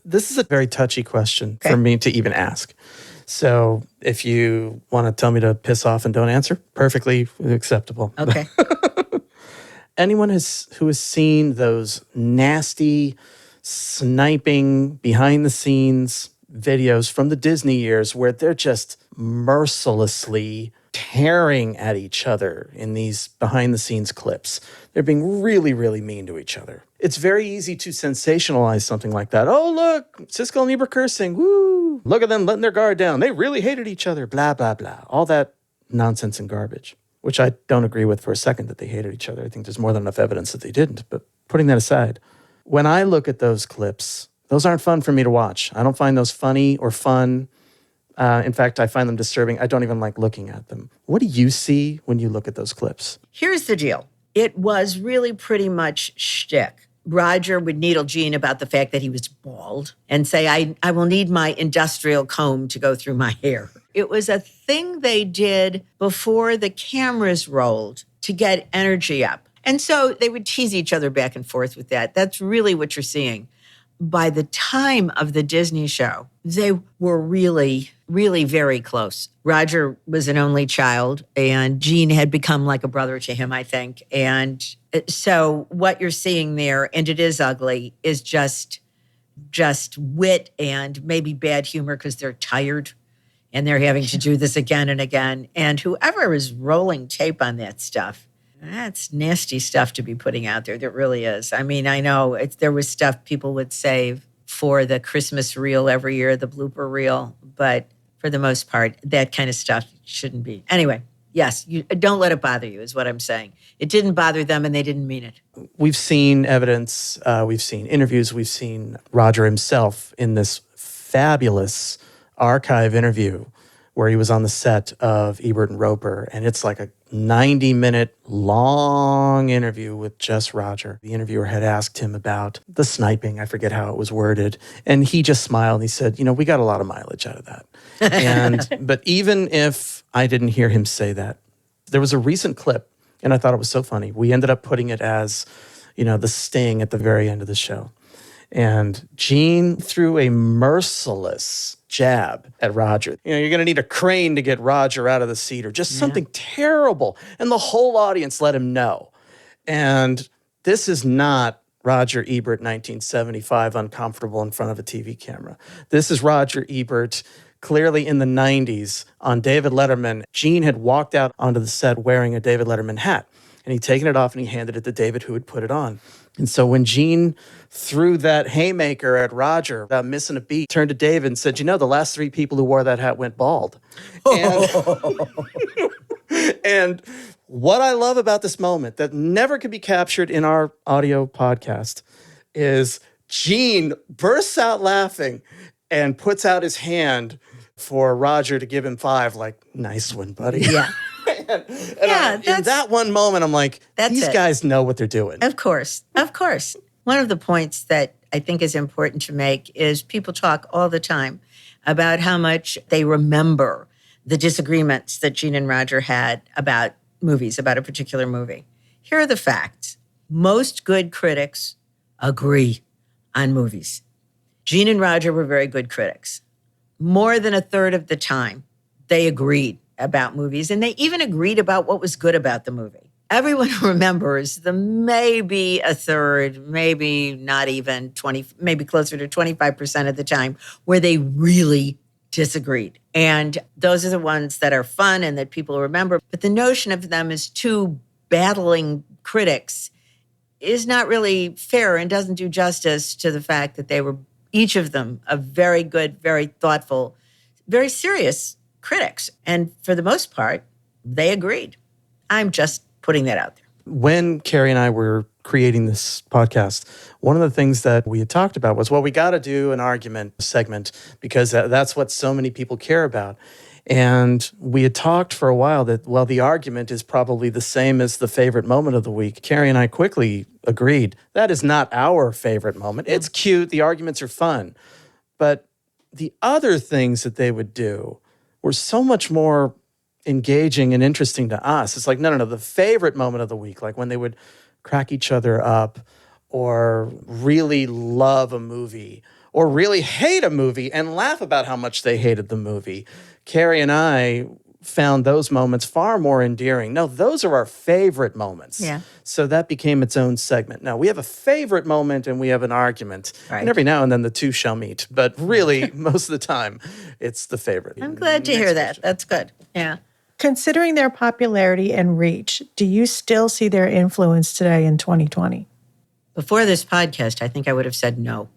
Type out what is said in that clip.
This is a very touchy question Okay. for me to even ask. So if you want to tell me to piss off and don't answer, perfectly acceptable. Okay. Anyone who has seen those nasty sniping behind the scenes videos from the Disney years where they're just mercilessly tearing at each other in these behind the scenes clips. They're being really, really mean to each other. It's very easy to sensationalize something like that. Oh, look, Siskel and Ebert cursing. Woo! Look at them letting their guard down. They really hated each other. Blah, blah, blah. All that nonsense and garbage, which I don't agree with for a second that they hated each other. I think there's more than enough evidence that they didn't. But putting that aside, when I look at those clips, those aren't fun for me to watch. I don't find those funny or fun. In fact, I find them disturbing. I don't even like looking at them. What do you see when you look at those clips? Here's the deal. It was really pretty much shtick. Roger would needle Gene about the fact that he was bald and say, I will need my industrial comb to go through my hair. It was a thing they did before the cameras rolled to get energy up. And so they would tease each other back and forth with that. That's really what you're seeing. By the time of the Disney show, they were really, really very close. Roger was an only child, and Gene had become like a brother to him, I think. And so what you're seeing there, and it is ugly, is just wit and maybe bad humor because they're tired and they're having to do this again and again. And whoever is rolling tape on that stuff, that's nasty stuff to be putting out there. That really is. I mean, I know there was stuff people would save for the Christmas reel every year, the blooper reel. But for the most part, that kind of stuff shouldn't be. Anyway, yes, don't let it bother you is what I'm saying. It didn't bother them and they didn't mean it. We've seen evidence, we've seen interviews, we've seen Roger himself in this fabulous archive interview where he was on the set of Ebert and Roper, and it's like a 90-minute long interview with just Roger. The interviewer had asked him about the sniping. I forget how it was worded. And he just smiled and he said, we got a lot of mileage out of that. But even if I didn't hear him say that, there was a recent clip, and I thought it was so funny. We ended up putting it as, the sting at the very end of the show. And Gene threw a merciless jab at Roger. You're going to need a crane to get Roger out of the seat or just something terrible. And the whole audience let him know. And this is not Roger Ebert 1975 uncomfortable in front of a TV camera. This is Roger Ebert clearly in the 90s on David Letterman. Gene had walked out onto the set wearing a David Letterman hat. And he'd taken it off and he handed it to David, who had put it on. And so when Gene threw that haymaker at Roger without missing a beat, turned to David and said, the last 3 people who wore that hat went bald. And what I love about this moment that never could be captured in our audio podcast is Gene bursts out laughing and puts out his hand for Roger to give him 5, like, nice one, buddy. Yeah. In that one moment, I'm like, these guys know what they're doing. Of course. One of the points that I think is important to make is people talk all the time about how much they remember the disagreements that Gene and Roger had about movies, about a particular movie. Here are the facts. Most good critics agree on movies. Gene and Roger were very good critics. More than a third of the time, they agreed about movies, and they even agreed about what was good about the movie. Everyone remembers the maybe a third, maybe not even 20, maybe closer to 25% of the time where they really disagreed. And those are the ones that are fun and that people remember. But the notion of them as 2 battling critics is not really fair and doesn't do justice to the fact that they were, each of them, a very good, very thoughtful, very serious critics. And for the most part, they agreed. I'm just putting that out there. When Carrie and I were creating this podcast, one of the things that we had talked about was, we got to do an argument segment because that's what so many people care about. And we had talked for a while that, the argument is probably the same as the favorite moment of the week. Carrie and I quickly agreed that is not our favorite moment. It's cute. The arguments are fun. But the other things that they would do were so much more engaging and interesting to us. It's like, no, the favorite moment of the week, like when they would crack each other up or really love a movie or really hate a movie and laugh about how much they hated the movie. Carrie and I found those moments far more endearing. No, those are our favorite moments. Yeah. So that became its own segment. Now, we have a favorite moment and we have an argument. Right. And every now and then the two shall meet. But really, most of the time, it's the favorite. I'm glad to hear that. That's good. Yeah. Considering their popularity and reach, do you still see their influence today in 2020? Before this podcast, I think I would have said no.